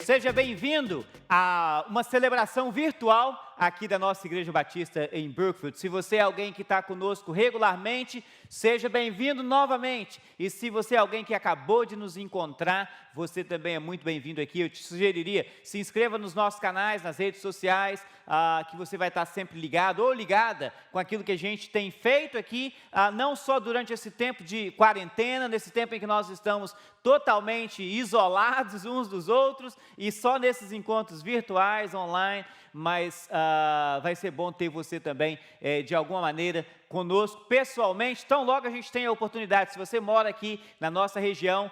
Seja bem-vindo a uma celebração virtual aqui da nossa Igreja Batista em Brookfield. Se você é alguém que está conosco regularmente, seja bem-vindo novamente. E se você é alguém que acabou de nos encontrar, você também é muito bem-vindo aqui. Eu te sugeriria, se inscreva nos nossos canais, nas redes sociais, que você vai estar sempre ligado ou ligada com aquilo que a gente tem feito aqui, não só durante esse tempo de quarentena, nesse tempo em que nós estamos totalmente isolados uns dos outros e só nesses encontros virtuais, online, mas vai ser bom ter você também, de alguma maneira, conosco pessoalmente. Então, logo a gente tem a oportunidade, se você mora aqui na nossa região,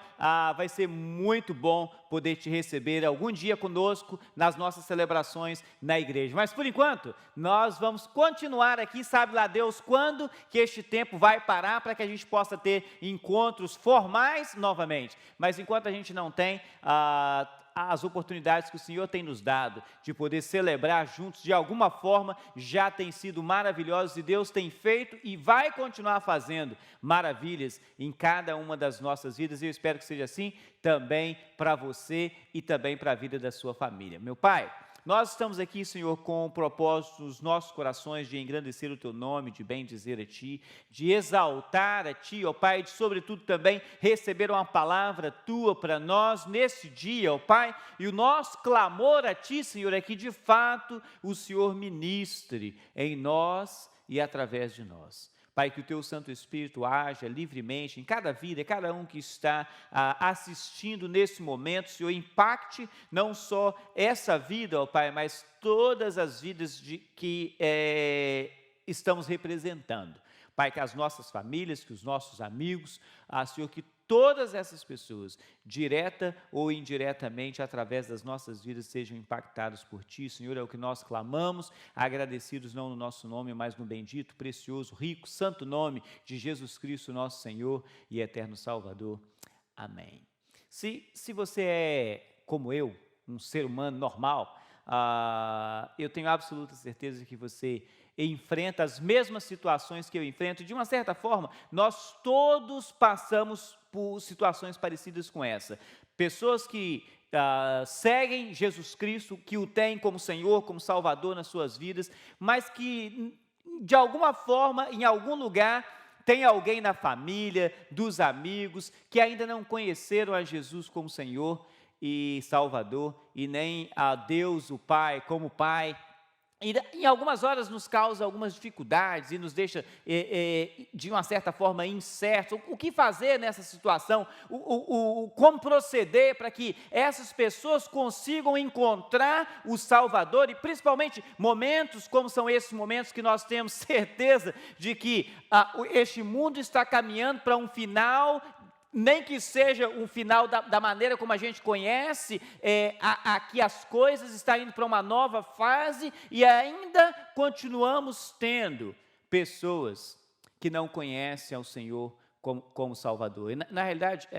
vai ser muito bom poder te receber algum dia conosco nas nossas celebrações na igreja. Mas, por enquanto, nós vamos continuar aqui, sabe lá Deus quando que este tempo vai parar para que a gente possa ter encontros formais novamente. Mas, enquanto a gente não tem as oportunidades que o Senhor tem nos dado de poder celebrar juntos, de alguma forma, já tem sido maravilhosos e Deus tem feito e vai continuar fazendo maravilhas em cada uma das nossas vidas e eu espero que seja assim também para você e também para a vida da sua família. Meu Pai, nós estamos aqui, Senhor, com o propósito nos nossos corações de engrandecer o Teu nome, de bendizer a Ti, de exaltar a Ti, ó Pai, de sobretudo também receber uma palavra Tua para nós nesse dia, ó Pai, e o nosso clamor a Ti, Senhor, é que de fato o Senhor ministre em nós e através de nós. Pai, que o Teu Santo Espírito haja livremente em cada vida, cada um que está assistindo nesse momento, Senhor, impacte não só essa vida, ó Pai, mas todas as vidas que estamos representando. Pai, que as nossas famílias, que os nossos amigos, Senhor, que todas essas pessoas, direta ou indiretamente, através das nossas vidas, sejam impactadas por Ti, Senhor, é o que nós clamamos, agradecidos não no nosso nome, mas no bendito, precioso, rico, santo nome de Jesus Cristo, nosso Senhor e eterno Salvador. Amém. Se você é, como eu, um ser humano normal, eu tenho absoluta certeza de que você enfrenta as mesmas situações que eu enfrento. De uma certa forma, nós todos passamos por situações parecidas com essa. Pessoas que seguem Jesus Cristo, que o têm como Senhor, como Salvador nas suas vidas, mas que, de alguma forma, em algum lugar, tem alguém na família, dos amigos, que ainda não conheceram a Jesus como Senhor e Salvador, e nem a Deus, o Pai, como Pai. E em algumas horas nos causa algumas dificuldades e nos deixa, de uma certa forma, incertos. O que fazer nessa situação? Como proceder para que essas pessoas consigam encontrar o Salvador e, principalmente, momentos como são esses momentos que nós temos certeza de que este mundo está caminhando para um final, nem que seja um final da maneira como a gente conhece, aqui as coisas estão indo para uma nova fase e ainda continuamos tendo pessoas que não conhecem ao Senhor como Salvador. E na realidade,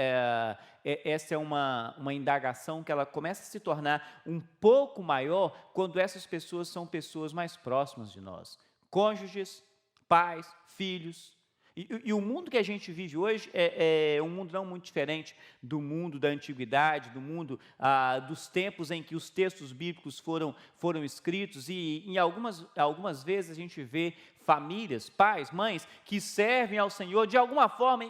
essa é uma indagação que ela começa a se tornar um pouco maior quando essas pessoas são pessoas mais próximas de nós. Cônjuges, pais, filhos. E o mundo que a gente vive hoje é um mundo não muito diferente do mundo da antiguidade, do mundo dos tempos em que os textos bíblicos foram escritos, e em algumas vezes a gente vê famílias, pais, mães, que servem ao Senhor de alguma forma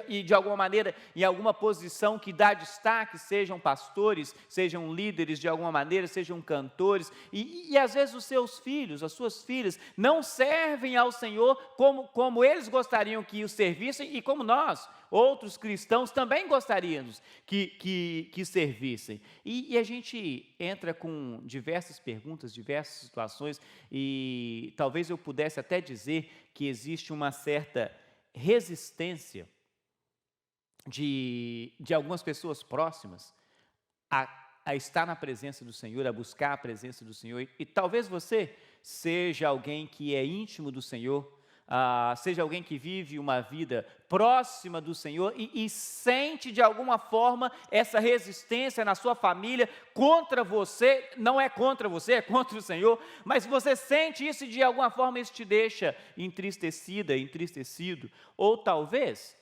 e de alguma maneira, em alguma posição que dá destaque, sejam pastores, sejam líderes de alguma maneira, sejam cantores, e às vezes os seus filhos, as suas filhas, não servem ao Senhor como eles gostariam que o servissem e como nós, outros cristãos, também gostaríamos que servissem. E a gente entra com diversas perguntas, diversas situações, e talvez eu pudesse até dizer que existe uma certa resistência de algumas pessoas próximas a estar na presença do Senhor, a buscar a presença do Senhor, e talvez você seja alguém que é íntimo do Senhor, seja alguém que vive uma vida próxima do Senhor e sente de alguma forma essa resistência na sua família contra você, não é contra você, é contra o Senhor, mas você sente isso e de alguma forma isso te deixa entristecida, entristecido, ou talvez,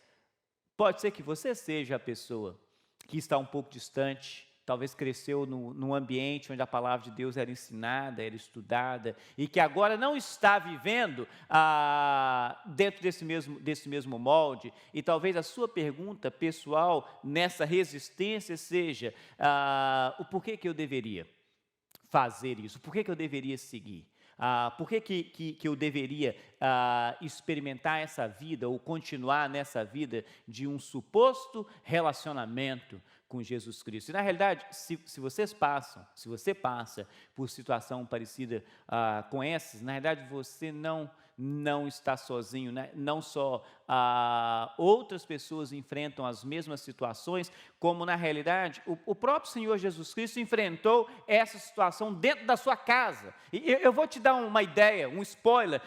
pode ser que você seja a pessoa que está um pouco distante talvez cresceu num ambiente onde a palavra de Deus era ensinada, era estudada, e que agora não está vivendo dentro desse mesmo molde, e talvez a sua pergunta pessoal nessa resistência seja, o porquê que eu deveria fazer isso? Por que eu deveria seguir? Por que eu deveria experimentar essa vida ou continuar nessa vida de um suposto relacionamento com Jesus Cristo? E na realidade, se você passa por situação parecida com essas, na realidade você não está sozinho, né? Não só outras pessoas enfrentam as mesmas situações, como na realidade o próprio Senhor Jesus Cristo enfrentou essa situação dentro da sua casa. E eu vou te dar uma ideia, um spoiler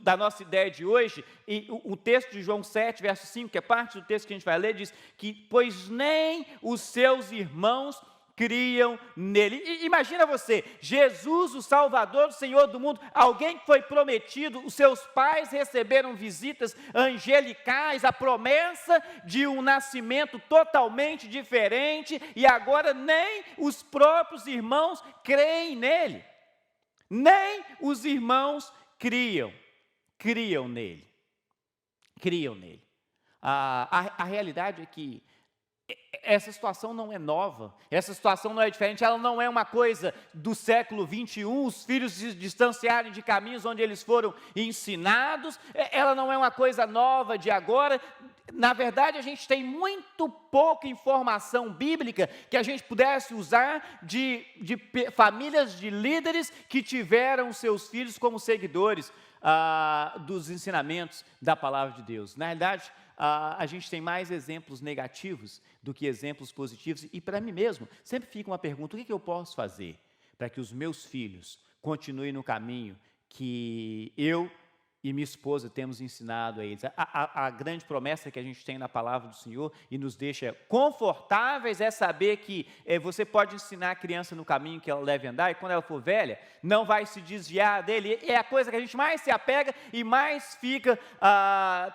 da nossa ideia de hoje, e o texto de João 7, verso 5, que é parte do texto que a gente vai ler, diz que, pois nem os seus irmãos criam nele. E imagina você, Jesus, o Salvador, o Senhor do mundo, alguém que foi prometido, os seus pais receberam visitas angelicais, a promessa de um nascimento totalmente diferente, e agora nem os próprios irmãos creem nele. Nem os irmãos criam nele. Criam nele. A realidade é que essa situação não é nova, essa situação não é diferente, ela não é uma coisa do século 21, os filhos se distanciarem de caminhos onde eles foram ensinados, ela não é uma coisa nova de agora. Na verdade, a gente tem muito pouca informação bíblica que a gente pudesse usar de famílias de líderes que tiveram seus filhos como seguidores dos ensinamentos da palavra de Deus. Na realidade, a gente tem mais exemplos negativos do que exemplos positivos, e para mim mesmo, sempre fica uma pergunta: o que eu posso fazer para que os meus filhos continuem no caminho que eu e minha esposa temos ensinado a eles? A grande promessa que a gente tem na palavra do Senhor e nos deixa confortáveis é saber que você pode ensinar a criança no caminho que ela deve andar, e quando ela for velha, não vai se desviar dele. É a coisa que a gente mais se apega e mais fica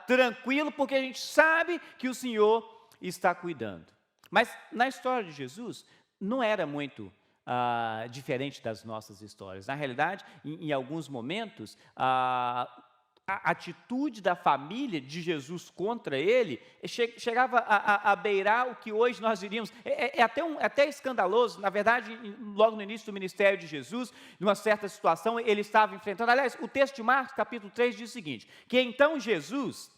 tranquilo, porque a gente sabe que o Senhor está cuidando. Mas na história de Jesus, não era muito diferente das nossas histórias. Na realidade, em alguns momentos, a atitude da família de Jesus contra ele chegava a beirar o que hoje nós diríamos, até escandaloso. Na verdade, logo no início do ministério de Jesus, numa certa situação, ele estava enfrentando. Aliás, o texto de Marcos, capítulo 3, diz o seguinte: que então Jesus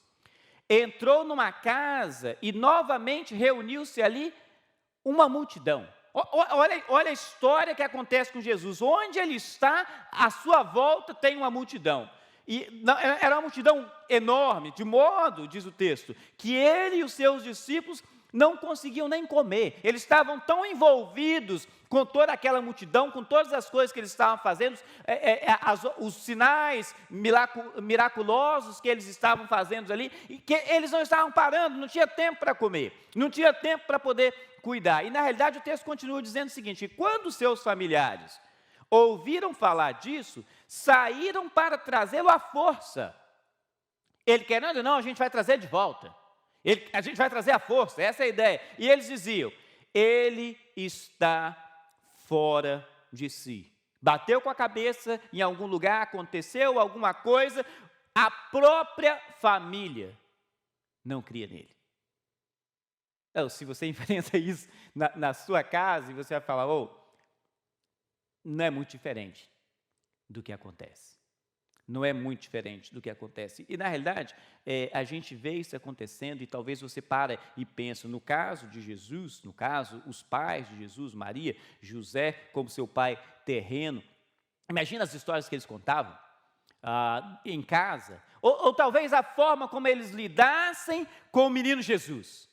entrou numa casa e novamente reuniu-se ali uma multidão. Olha a história que acontece com Jesus. Onde ele está, à sua volta tem uma multidão. E era uma multidão enorme, de modo, diz o texto, que ele e os seus discípulos não conseguiam nem comer. Eles estavam tão envolvidos com toda aquela multidão, com todas as coisas que eles estavam fazendo, os sinais miraculosos que eles estavam fazendo ali, e que eles não estavam parando, não tinha tempo para comer, não tinha tempo para poder cuidar. E na realidade o texto continua dizendo o seguinte: que quando seus familiares ouviram falar disso, saíram para trazê-lo à força. Ele querendo, não, a gente vai trazer de volta. A gente vai trazer à força, essa é a ideia. E eles diziam: ele está fora de si. Bateu com a cabeça em algum lugar, aconteceu alguma coisa, a própria família não cria nele. Então, se você enfrenta isso na sua casa, e você vai falar: não é muito diferente do que acontece. Não é muito diferente do que acontece. E, na realidade, a gente vê isso acontecendo, e talvez você para e pensa, no caso de Jesus, no caso, os pais de Jesus, Maria, José, como seu pai terreno, imagina as histórias que eles contavam em casa, ou talvez a forma como eles lidassem com o menino Jesus.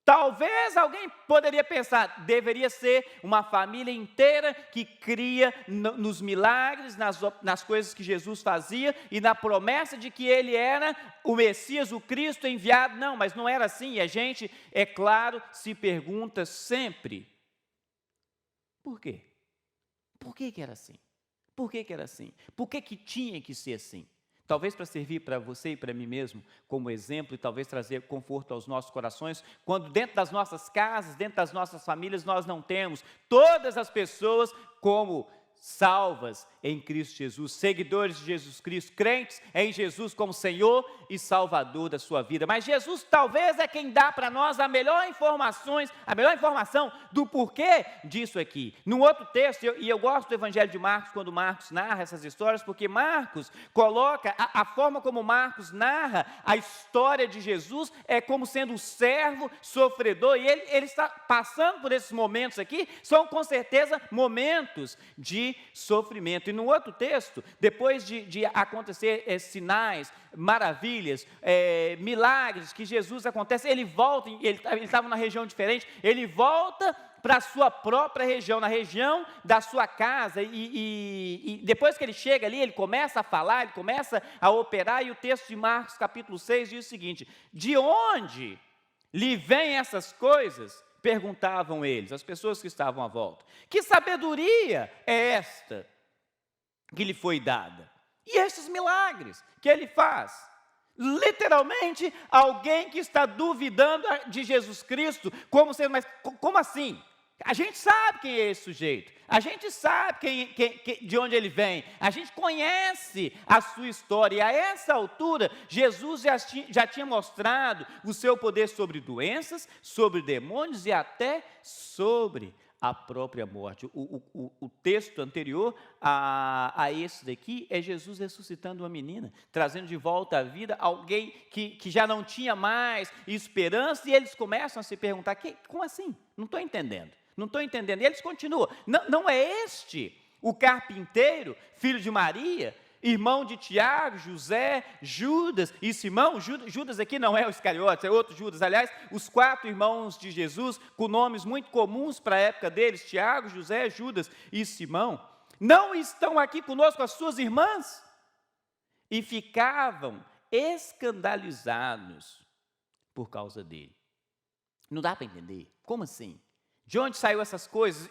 Talvez alguém poderia pensar, deveria ser uma família inteira que cria nos milagres, nas coisas que Jesus fazia e na promessa de que ele era o Messias, o Cristo enviado. Não, mas não era assim. E a gente, é claro, se pergunta sempre: por quê? Por que era assim? Por que era assim? Por que tinha que ser assim? Talvez para servir para você e para mim mesmo como exemplo e talvez trazer conforto aos nossos corações, quando dentro das nossas casas, dentro das nossas famílias, nós não temos todas as pessoas como salvas em Cristo Jesus, seguidores de Jesus Cristo, crentes em Jesus como Senhor e Salvador da sua vida. Mas Jesus talvez é quem dá para nós a melhor informação do porquê disso aqui. Num outro texto, e eu gosto do Evangelho de Marcos, quando Marcos narra essas histórias, porque Marcos coloca, a forma como Marcos narra a história de Jesus é como sendo um servo sofredor, e ele está passando por esses momentos aqui, são com certeza momentos de sofrimento. E no outro texto, depois de acontecer sinais, maravilhas, milagres que Jesus acontece, ele volta, ele estava na região diferente, ele volta para a sua própria região, na região da sua casa, e depois que ele chega ali, ele começa a falar, ele começa a operar, e o texto de Marcos capítulo 6 diz o seguinte: de onde lhe vêm essas coisas? Perguntavam eles, as pessoas que estavam à volta. Que sabedoria é esta que lhe foi dada? E esses milagres que ele faz? Literalmente, alguém que está duvidando de Jesus Cristo, como sendo, mas como assim? A gente sabe quem é esse sujeito, a gente sabe de onde ele vem, a gente conhece a sua história, e a essa altura, Jesus já tinha mostrado o seu poder sobre doenças, sobre demônios e até sobre a própria morte. O texto anterior a esse daqui é Jesus ressuscitando uma menina, trazendo de volta à vida alguém que já não tinha mais esperança, e eles começam a se perguntar, como assim? Não estou entendendo. E eles continuam, não é este o carpinteiro, filho de Maria, irmão de Tiago, José, Judas e Simão? Judas aqui não é o Iscariotes, é outro Judas. Aliás, os 4 irmãos de Jesus, com nomes muito comuns para a época deles, Tiago, José, Judas e Simão, não estão aqui conosco as suas irmãs? E ficavam escandalizados por causa dele. Não dá para entender, como assim? De onde saiu essas coisas?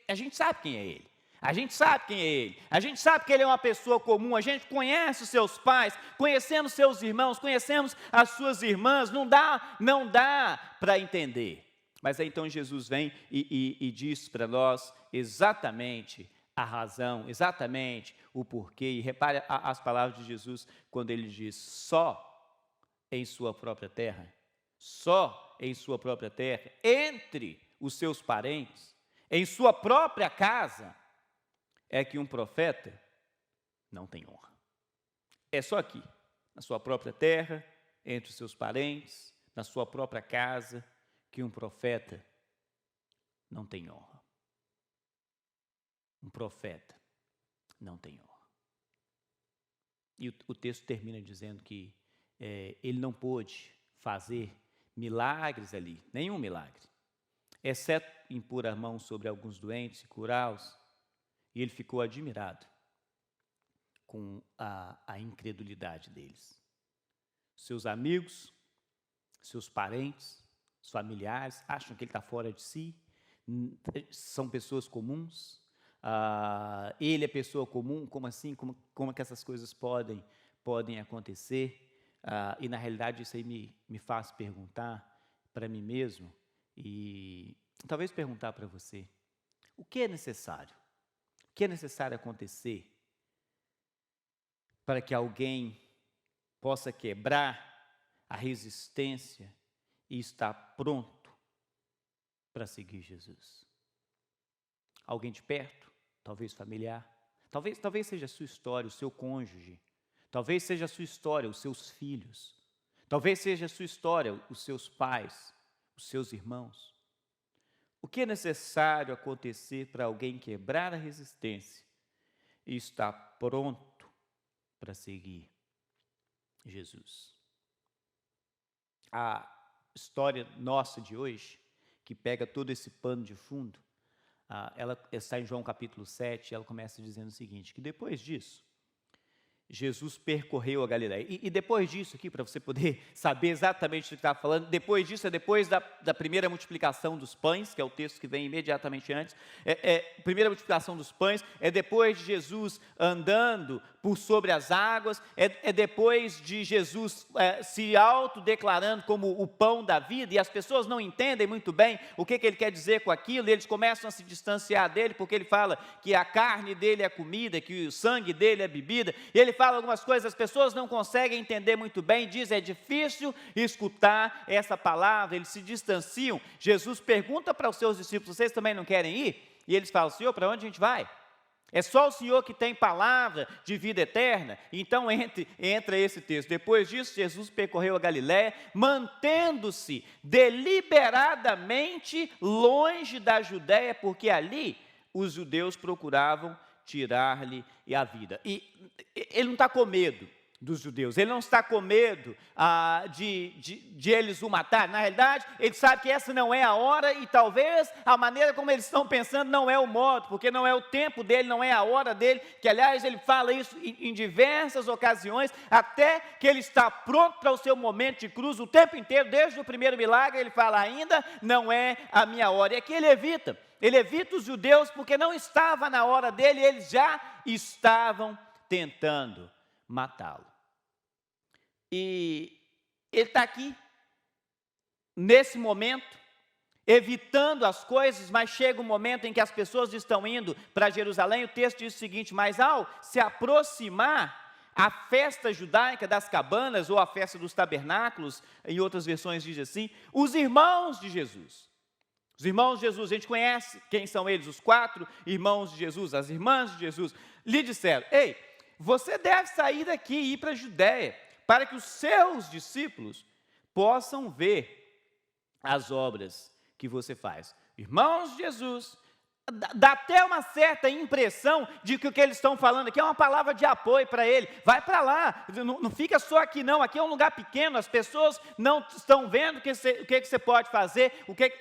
A gente sabe quem é ele. A gente sabe quem é ele. A gente sabe que ele é uma pessoa comum. A gente conhece os seus pais, conhecemos seus irmãos, conhecemos as suas irmãs. Não dá para entender. Mas aí então Jesus vem e diz para nós exatamente a razão, exatamente o porquê. E repare as palavras de Jesus quando ele diz: só em sua própria terra, entre os seus parentes, em sua própria casa, é que um profeta não tem honra. É só aqui, na sua própria terra, entre os seus parentes, na sua própria casa, que um profeta não tem honra. Um profeta não tem honra. E o texto termina dizendo que ele não pôde fazer milagres ali, nenhum milagre, exceto impor a mão sobre alguns doentes e curá-los, e ele ficou admirado com a incredulidade deles. Seus amigos, seus parentes, os familiares acham que ele está fora de si, são pessoas comuns, ele é pessoa comum, como assim? Como é que essas coisas podem acontecer? E na realidade isso aí me faz perguntar para mim mesmo, e talvez perguntar para você: o que é necessário? O que é necessário acontecer para que alguém possa quebrar a resistência e estar pronto para seguir Jesus? Alguém de perto? Talvez familiar? Talvez seja a sua história, o seu cônjuge. Talvez seja a sua história, os seus filhos. Talvez seja a sua história, os seus pais, os seus irmãos. O que é necessário acontecer para alguém quebrar a resistência e estar pronto para seguir Jesus? A história nossa de hoje, que pega todo esse pano de fundo, ela está em João capítulo 7, ela começa dizendo o seguinte, que depois disso, Jesus percorreu a Galileia. E depois disso aqui, para você poder saber exatamente o que estava falando, depois disso, depois da primeira multiplicação dos pães, que é o texto que vem imediatamente antes, primeira multiplicação dos pães, depois de Jesus andando por sobre as águas, depois de Jesus se autodeclarando como o pão da vida, e as pessoas não entendem muito bem o que ele quer dizer com aquilo, e eles começam a se distanciar dele, porque ele fala que a carne dele é comida, que o sangue dele é bebida, e ele fala algumas coisas, as pessoas não conseguem entender muito bem, diz, é difícil escutar essa palavra, eles se distanciam. Jesus pergunta para os seus discípulos, vocês também não querem ir? E eles falam, Senhor, para onde a gente vai? É só o Senhor que tem palavra de vida eterna? Então entra esse texto. Depois disso, Jesus percorreu a Galiléia, mantendo-se deliberadamente longe da Judéia, porque ali os judeus procuravam tirar-lhe a vida. E ele não está com medo dos judeus, ele não está com medo de eles o matar. Na realidade, ele sabe que essa não é a hora, e talvez a maneira como eles estão pensando não é o modo, porque não é o tempo dele, não é a hora dele, que aliás ele fala isso em diversas ocasiões, até que ele está pronto para o seu momento de cruz, o tempo inteiro, desde o primeiro milagre, ele fala, ainda não é a minha hora. E aqui ele evita os judeus, porque não estava na hora dele, eles já estavam tentando matá-lo. E ele está aqui, nesse momento, evitando as coisas, mas chega um momento em que as pessoas estão indo para Jerusalém. O texto diz o seguinte, mas ao se aproximar a festa judaica das cabanas, ou a festa dos tabernáculos, em outras versões diz assim, os irmãos de Jesus, a gente conhece quem são eles, os 4 irmãos de Jesus, as irmãs de Jesus, lhe disseram, ei, você deve sair daqui e ir para a Judéia, para que os seus discípulos possam ver as obras que você faz. Irmãos de Jesus, dá até uma certa impressão de que o que eles estão falando aqui é uma palavra de apoio para ele. Vai para lá, não fica só aqui não, aqui é um lugar pequeno, as pessoas não estão vendo o que você pode fazer,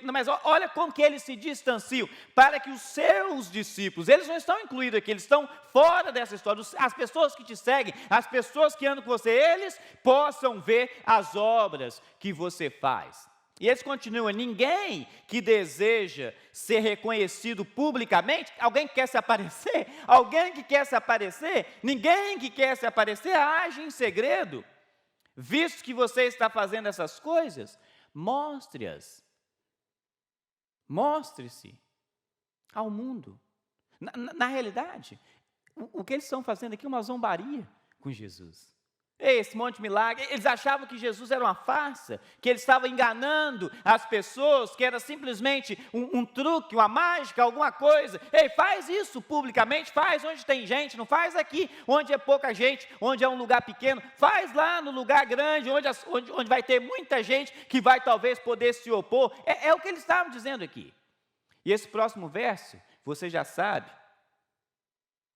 mas olha como que eles se distanciam, para que os seus discípulos, eles não estão incluídos aqui, eles estão fora dessa história, as pessoas que te seguem, as pessoas que andam com você, eles possam ver as obras que você faz. E eles continuam, ninguém que deseja ser reconhecido publicamente, alguém que quer se aparecer, ninguém que quer se aparecer age em segredo. Visto que você está fazendo essas coisas, mostre-as. Mostre-se ao mundo. Na realidade, o que eles estão fazendo aqui é uma zombaria com Jesus. Esse monte de milagre, eles achavam que Jesus era uma farsa, que ele estava enganando as pessoas, que era simplesmente um truque, uma mágica, alguma coisa. Ei, faz isso publicamente, faz onde tem gente, não faz aqui onde é pouca gente, onde é um lugar pequeno, faz lá no lugar grande, onde vai ter muita gente que vai talvez poder se opor. É o que eles estavam dizendo aqui. E esse próximo verso, você já sabe,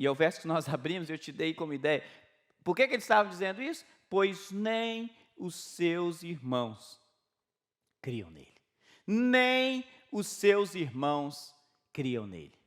e é o verso que nós abrimos, eu te dei como ideia. Por que eles estavam dizendo isso? Pois nem os seus irmãos criam nele. Nem os seus irmãos criam nele.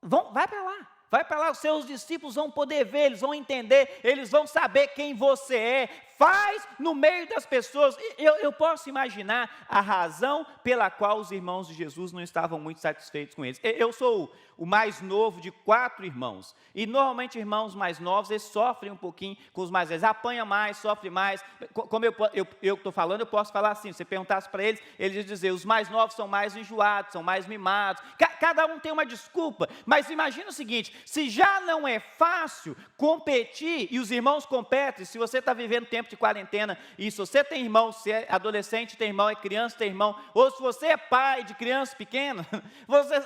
Vai para lá, os seus discípulos vão poder ver, eles vão entender, eles vão saber quem você é. Faz no meio das pessoas. Eu posso imaginar a razão pela qual os irmãos de Jesus não estavam muito satisfeitos com eles. Eu sou o mais novo de 4 irmãos, e normalmente irmãos mais novos, eles sofrem um pouquinho com os mais velhos, apanha mais, sofre mais. Como eu estou falando, eu posso falar assim, se você perguntasse para eles iam dizer, os mais novos são mais enjoados, são mais mimados, cada um tem uma desculpa, mas imagina o seguinte, se já não é fácil competir, e os irmãos competem, se você está vivendo tempo de quarentena, e se você tem irmão, se é adolescente, tem irmão, é criança, tem irmão, ou se você é pai de criança pequena,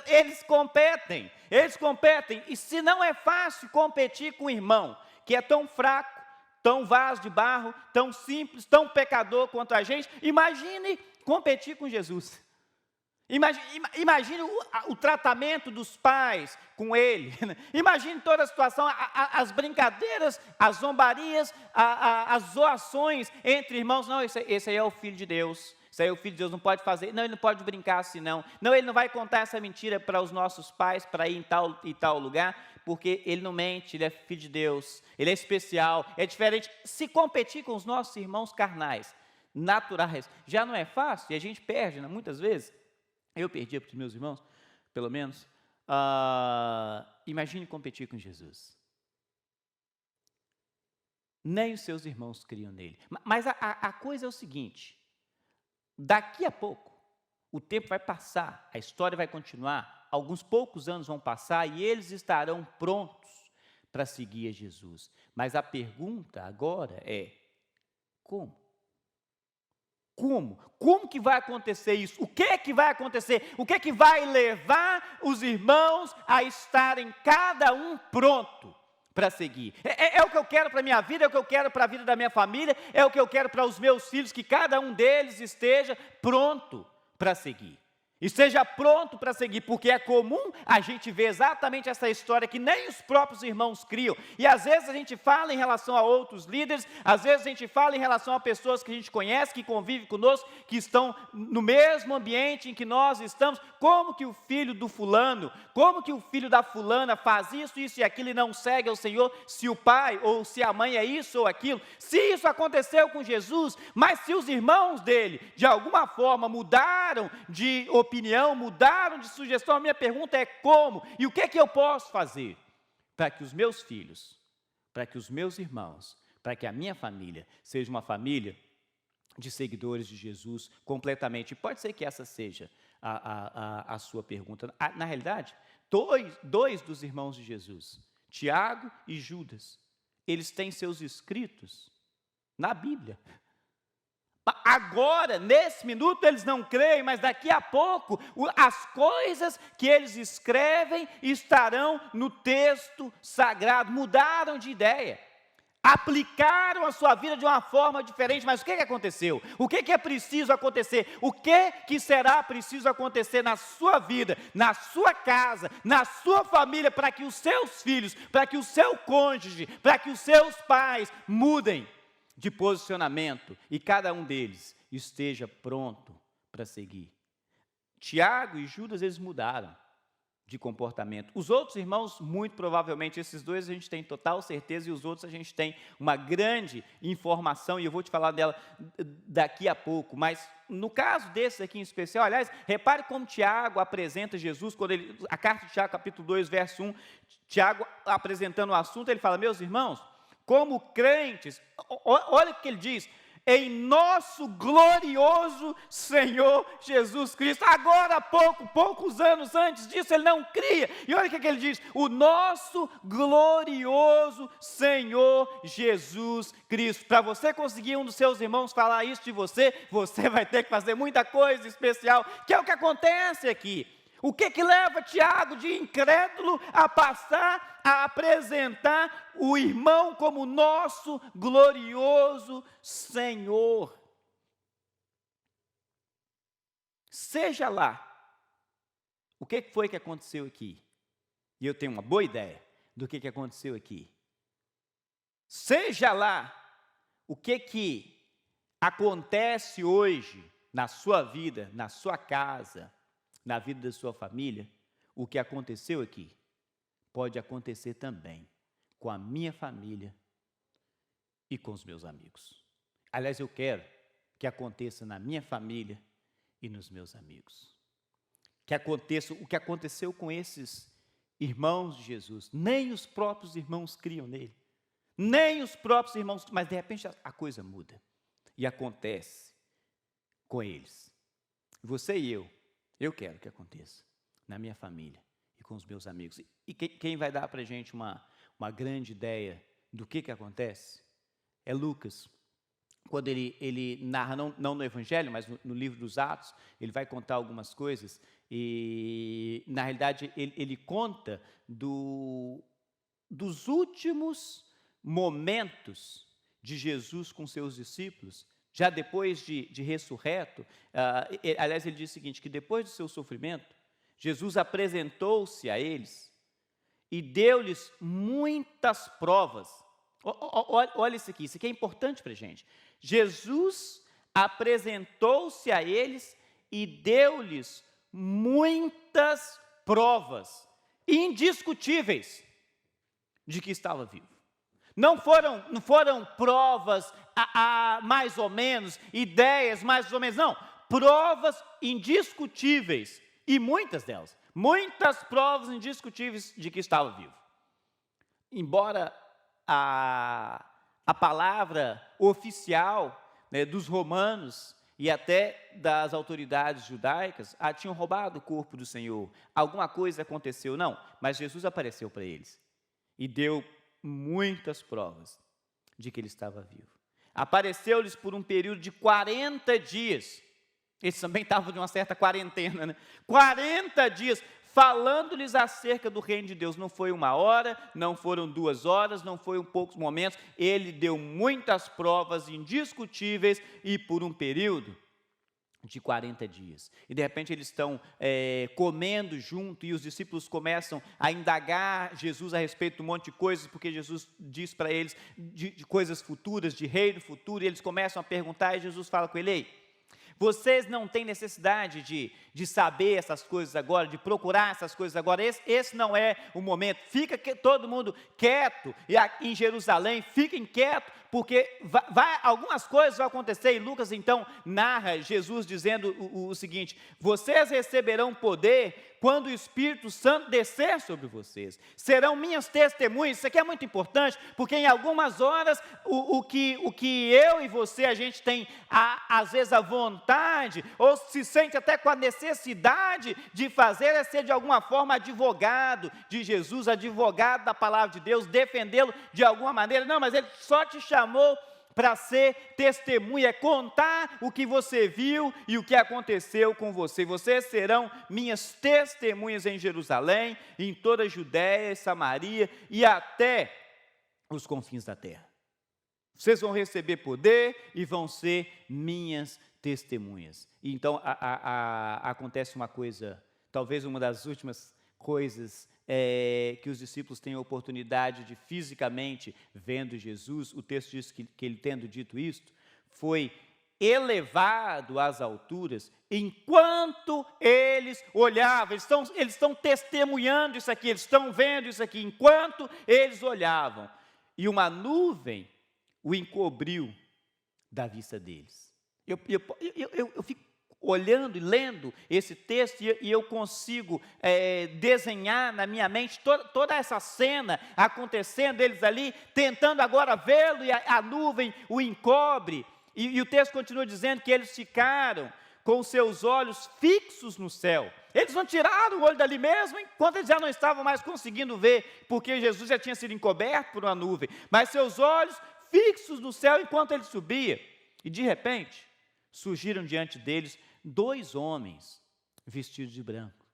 eles competem, e se não é fácil competir com o irmão, que é tão fraco, tão vaso de barro, tão simples, tão pecador quanto a gente, imagine competir com Jesus. Imagine o tratamento dos pais com ele, imagine toda a situação, as brincadeiras, as zombarias, as zoações entre irmãos. Não, esse aí é o Filho de Deus, Isso aí o Filho de Deus não pode fazer, não, ele não pode brincar assim não. Não, ele não vai contar essa mentira para os nossos pais, para ir em tal lugar, porque ele não mente, ele é Filho de Deus, ele é especial, é diferente. Se competir com os nossos irmãos carnais, naturais, já não é fácil, e a gente perde, né, muitas vezes. Eu perdia para os meus irmãos, pelo menos. Imagine competir com Jesus. Nem os seus irmãos criam nele. Mas a coisa é o seguinte, daqui a pouco, o tempo vai passar, a história vai continuar, alguns poucos anos vão passar e eles estarão prontos para seguir a Jesus. Mas a pergunta agora é, como? Como? Como que vai acontecer isso? O que é que vai acontecer? O que é que vai levar os irmãos a estarem cada um pronto para seguir? É o que eu quero para a minha vida, é o que eu quero para a vida da minha família, é o que eu quero para os meus filhos, que cada um deles esteja pronto para seguir. Esteja pronto para seguir, porque é comum a gente ver exatamente essa história que nem os próprios irmãos criam. E às vezes a gente fala em relação a outros líderes, às vezes a gente fala em relação a pessoas que a gente conhece, que convivem conosco, que estão no mesmo ambiente em que nós estamos. Como que o filho do fulano, como que o filho da fulana faz isso, isso e aquilo e não segue ao Senhor, se o pai ou se a mãe é isso ou aquilo? Se isso aconteceu com Jesus, mas se os irmãos dele, de alguma forma, mudaram de opinião, mudaram de sugestão, a minha pergunta é como? E o que é que eu posso fazer para que os meus filhos, para que os meus irmãos, para que a minha família seja uma família de seguidores de Jesus completamente? Pode ser que essa seja a sua pergunta. Na realidade, dois dos irmãos de Jesus, Tiago e Judas, eles têm seus escritos na Bíblia. Agora, nesse minuto, eles não creem, mas daqui a pouco, as coisas que eles escrevem estarão no texto sagrado. Mudaram de ideia, aplicaram a sua vida de uma forma diferente. Mas o que aconteceu? O que é preciso acontecer? O que será preciso acontecer na sua vida, na sua casa, na sua família, para que os seus filhos, para que o seu cônjuge, para que os seus pais mudem de posicionamento e cada um deles esteja pronto para seguir? Tiago e Judas, eles mudaram de comportamento. Os outros irmãos, muito provavelmente, esses dois a gente tem total certeza, e os outros a gente tem uma grande informação, e eu vou te falar dela daqui a pouco. Mas no caso desses aqui em especial, aliás, repare como Tiago apresenta Jesus, quando a carta de Tiago, capítulo 2, verso 1, Tiago apresentando o assunto, ele fala: meus irmãos, como crentes, olha o que ele diz: em nosso glorioso Senhor Jesus Cristo. Agora há poucos anos antes disso, ele não cria. E olha o que ele diz: o nosso glorioso Senhor Jesus Cristo. Para você conseguir um dos seus irmãos falar isso de você, você vai ter que fazer muita coisa especial, que é o que acontece aqui. O que leva Tiago, de incrédulo, a passar a apresentar o irmão como nosso glorioso Senhor? Seja lá o que foi que aconteceu aqui, e eu tenho uma boa ideia do que aconteceu aqui. Seja lá o que acontece hoje na sua vida, na sua casa, na vida da sua família, o que aconteceu aqui pode acontecer também com a minha família e com os meus amigos. Aliás, eu quero que aconteça na minha família e nos meus amigos. Que aconteça o que aconteceu com esses irmãos de Jesus. Nem os próprios irmãos criam nele. Nem os próprios irmãos, mas de repente a coisa muda e acontece com eles. Você e eu quero que aconteça na minha família e com os meus amigos. E quem vai dar para a gente uma grande ideia do que acontece é Lucas. Quando ele narra, não no Evangelho, mas no livro dos Atos, ele vai contar algumas coisas. E, na realidade, ele conta dos últimos momentos de Jesus com seus discípulos, já depois de ressurreto. Aliás, ele diz o seguinte, que depois do seu sofrimento, Jesus apresentou-se a eles e deu-lhes muitas provas. Olha isso aqui é importante para a gente. Jesus apresentou-se a eles e deu-lhes muitas provas indiscutíveis de que estava vivo. Não foram provas mais ou menos, ideias mais ou menos, não. Provas indiscutíveis, e muitas delas, muitas provas indiscutíveis de que estava vivo. Embora a palavra oficial, né, dos romanos e até das autoridades judaicas tinham roubado o corpo do Senhor, alguma coisa aconteceu, não, mas Jesus apareceu para eles e deu muitas provas de que ele estava vivo. Apareceu-lhes por um período de 40 dias, eles também estavam de uma certa quarentena, né? 40 dias, falando-lhes acerca do reino de Deus. Não foi 1 hora, não foram 2 horas, não foram poucos momentos, ele deu muitas provas indiscutíveis e por um período de 40 dias. E de repente eles estão comendo junto e os discípulos começam a indagar Jesus a respeito de um monte de coisas, porque Jesus diz para eles de coisas futuras, de reino futuro, e eles começam a perguntar e Jesus fala com ele: ei, vocês não têm necessidade de saber essas coisas agora, de procurar essas coisas agora, esse não é o momento. Fica todo mundo quieto, e em Jerusalém, fiquem quietos, porque algumas coisas vão acontecer, e Lucas então narra Jesus dizendo o seguinte: vocês receberão poder quando o Espírito Santo descer sobre vocês, serão minhas testemunhas. Isso aqui é muito importante, porque em algumas horas, o que eu e você, a gente tem às vezes a vontade, ou se sente até com a necessidade de fazer, é ser de alguma forma advogado de Jesus, advogado da palavra de Deus, defendê-lo de alguma maneira. Não, mas ele só te chamou para ser testemunha, contar o que você viu e o que aconteceu com você. Vocês serão minhas testemunhas em Jerusalém, em toda a Judéia, Samaria e até os confins da terra. Vocês vão receber poder e vão ser minhas testemunhas. E então acontece uma coisa, talvez uma das últimas coisas que os discípulos têm a oportunidade de fisicamente vendo Jesus. O texto diz que ele, tendo dito isto, foi elevado às alturas enquanto eles olhavam. Eles estão testemunhando isso aqui, eles estão vendo isso aqui enquanto eles olhavam. E uma nuvem o encobriu da vista deles. Eu fico olhando e lendo esse texto e eu consigo desenhar na minha mente toda essa cena acontecendo, eles ali tentando agora vê-lo, e a nuvem o encobre, e o texto continua dizendo que eles ficaram com seus olhos fixos no céu. Eles não tiraram o olho dali mesmo, enquanto eles já não estavam mais conseguindo ver, porque Jesus já tinha sido encoberto por uma nuvem, mas seus olhos fixos no céu enquanto ele subia, e de repente surgiram diante deles 2 homens vestidos de branco.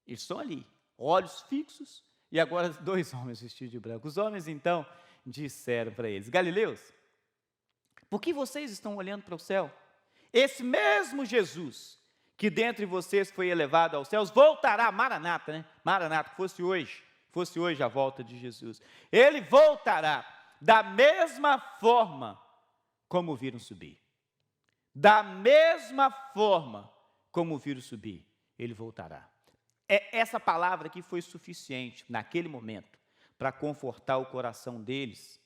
Eles estão ali, olhos fixos, e agora 2 homens vestidos de branco. Os homens então disseram para eles: Galileus, por que vocês estão olhando para o céu? Esse mesmo Jesus que dentre vocês foi elevado aos céus voltará, Maranata, né? Maranata, fosse hoje a volta de Jesus. Ele voltará da mesma forma como o viram subir. Da mesma forma como o viram subir, ele voltará. Essa palavra aqui foi suficiente naquele momento para confortar o coração deles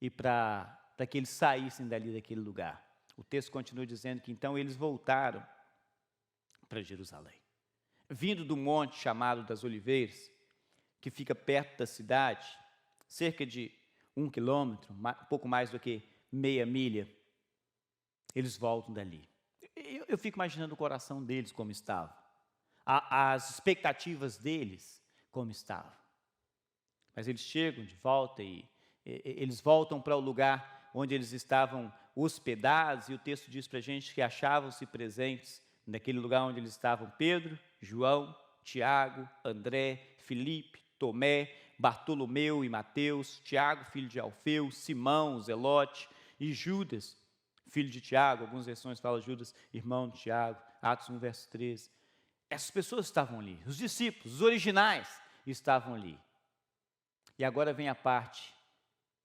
e para que eles saíssem dali daquele lugar. O texto continua dizendo que então eles voltaram para Jerusalém, vindo do monte chamado das Oliveiras, que fica perto da cidade, cerca de 1 quilômetro, um pouco mais do que meia milha. Eles voltam dali. Eu fico imaginando o coração deles como estava, as expectativas deles como estavam. Mas eles chegam de volta e eles voltam para o lugar onde eles estavam hospedados, e o texto diz para a gente que achavam-se presentes naquele lugar onde eles estavam Pedro, João, Tiago, André, Filipe, Tomé, Bartolomeu e Mateus, Tiago, filho de Alfeu, Simão, Zelote e Judas, filho de Tiago. Algumas versões falam Judas, irmão de Tiago, Atos 1, verso 13. Essas pessoas estavam ali, os discípulos, os originais, estavam ali. E agora vem a parte,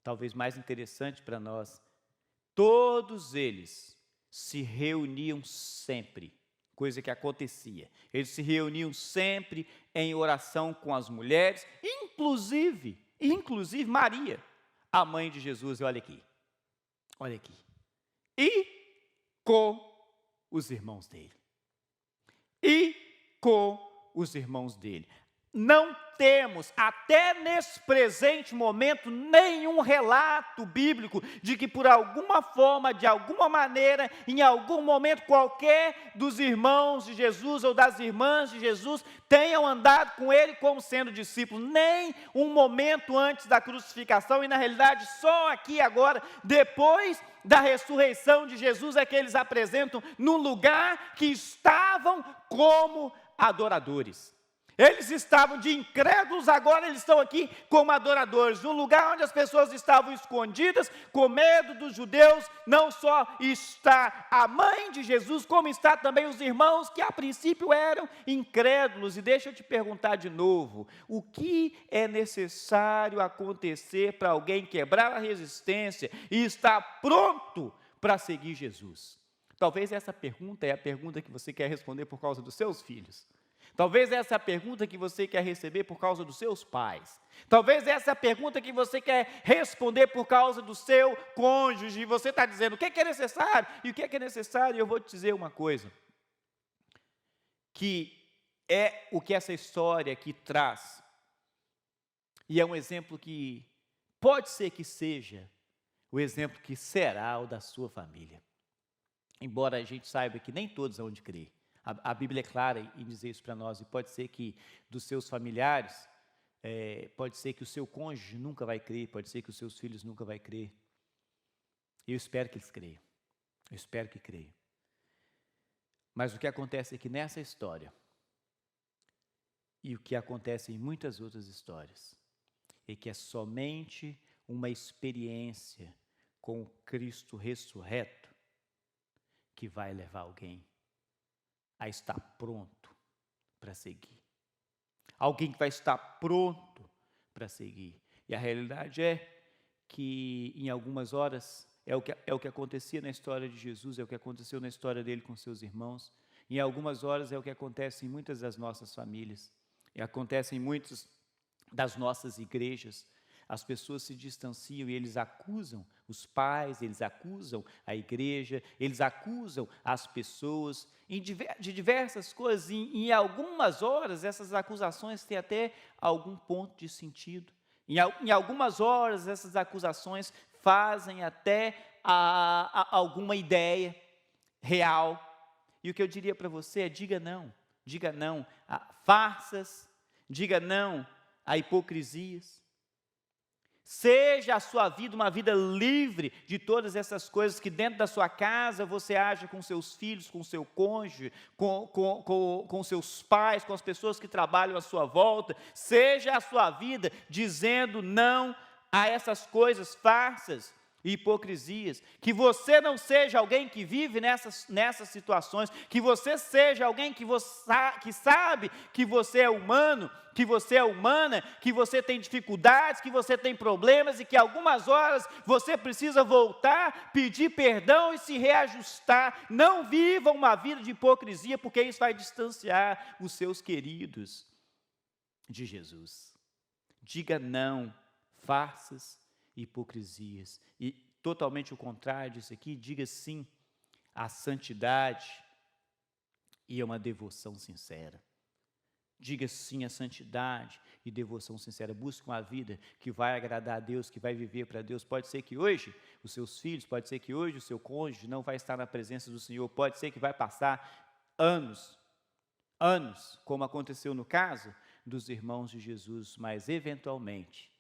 talvez mais interessante para nós. Todos eles se reuniam sempre, coisa que acontecia. Eles se reuniam sempre em oração com as mulheres, inclusive Maria, a mãe de Jesus, olha aqui, e com os irmãos dele. Não temos, até nesse presente momento, nenhum relato bíblico de que por alguma forma, de alguma maneira, em algum momento qualquer dos irmãos de Jesus ou das irmãs de Jesus tenham andado com ele como sendo discípulos, nem um momento antes da crucificação, e na realidade só aqui agora, depois da ressurreição de Jesus, é que eles apresentam no lugar que estavam como adoradores. Eles estavam de incrédulos, agora eles estão aqui como adoradores, no lugar onde as pessoas estavam escondidas, com medo dos judeus. Não só está a mãe de Jesus, como está também os irmãos que a princípio eram incrédulos. E deixa eu te perguntar de novo, o que é necessário acontecer para alguém quebrar a resistência e estar pronto para seguir Jesus? Talvez essa pergunta é a pergunta que você quer responder por causa dos seus filhos. Talvez essa é a pergunta que você quer receber por causa dos seus pais. Talvez essa é a pergunta que você quer responder por causa do seu cônjuge. E você está dizendo, o que é necessário? E o que é necessário? Eu vou te dizer uma coisa, que é o que essa história aqui traz. E é um exemplo que pode ser que seja o exemplo que será o da sua família. Embora a gente saiba que nem todos hão de crer. A Bíblia é clara em dizer isso para nós, e pode ser que dos seus familiares, pode ser que o seu cônjuge nunca vai crer, pode ser que os seus filhos nunca vai crer. Eu espero que eles creiam, eu espero que creiam. Mas o que acontece é que nessa história, e o que acontece em muitas outras histórias, é que é somente uma experiência com o Cristo ressurreto que vai levar alguém a estar pronto para seguir. Alguém que vai estar pronto para seguir. E a realidade é que em algumas horas, é o que acontecia na história de Jesus, é o que aconteceu na história dele com seus irmãos. Em algumas horas é o que acontece em muitas das nossas famílias. E acontece em muitas das nossas igrejas. As pessoas se distanciam e eles acusam os pais, eles acusam a igreja, eles acusam as pessoas de diversas coisas. E em algumas horas, essas acusações têm até algum ponto de sentido. Em algumas horas, essas acusações fazem até alguma ideia real. E o que eu diria para você é: diga não a farsas, diga não a hipocrisias. Seja a sua vida uma vida livre de todas essas coisas que dentro da sua casa você age com seus filhos, com seu cônjuge, com seus pais, com as pessoas que trabalham à sua volta. Seja a sua vida dizendo não a essas coisas, farsas e hipocrisias. Que você não seja alguém que vive nessas situações, que você seja alguém que sabe que você é humano, que você é humana, que você tem dificuldades, que você tem problemas e que algumas horas você precisa voltar, pedir perdão e se reajustar. Não viva uma vida de hipocrisia, porque isso vai distanciar os seus queridos de Jesus. Diga não, farsas e hipocrisias. E totalmente o contrário disso aqui, diga sim à santidade e a uma devoção sincera. Diga sim à santidade e devoção sincera. Busque uma vida que vai agradar a Deus, que vai viver para Deus. Pode ser que hoje os seus filhos, pode ser que hoje o seu cônjuge não vai estar na presença do Senhor, pode ser que vai passar anos, como aconteceu no caso dos irmãos de Jesus, mas eventualmente,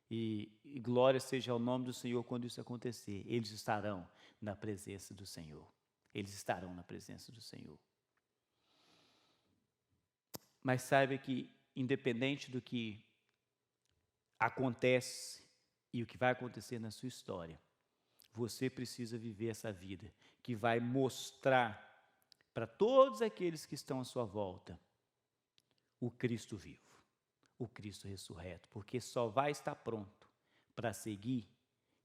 e glória seja ao nome do Senhor quando isso acontecer, eles estarão na presença do Senhor. Eles estarão na presença do Senhor. Mas saiba que, independente do que acontece e o que vai acontecer na sua história, você precisa viver essa vida que vai mostrar para todos aqueles que estão à sua volta o Cristo vivo, o Cristo ressurreto, porque só vai estar pronto para seguir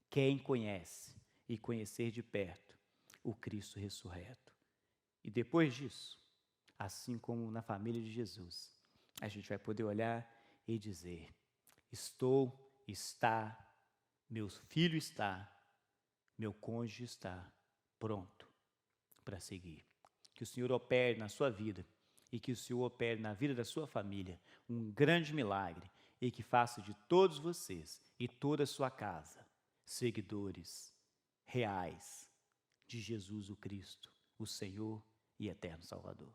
quem conhece e conhecer de perto o Cristo ressurreto. E depois disso, assim como na família de Jesus, a gente vai poder olhar e dizer: está, meu filho está, meu cônjuge está pronto para seguir. Que o Senhor opere na sua vida e que o Senhor opere na vida da sua família um grande milagre e que faça de todos vocês e toda a sua casa seguidores reais de Jesus o Cristo, o Senhor e eterno Salvador.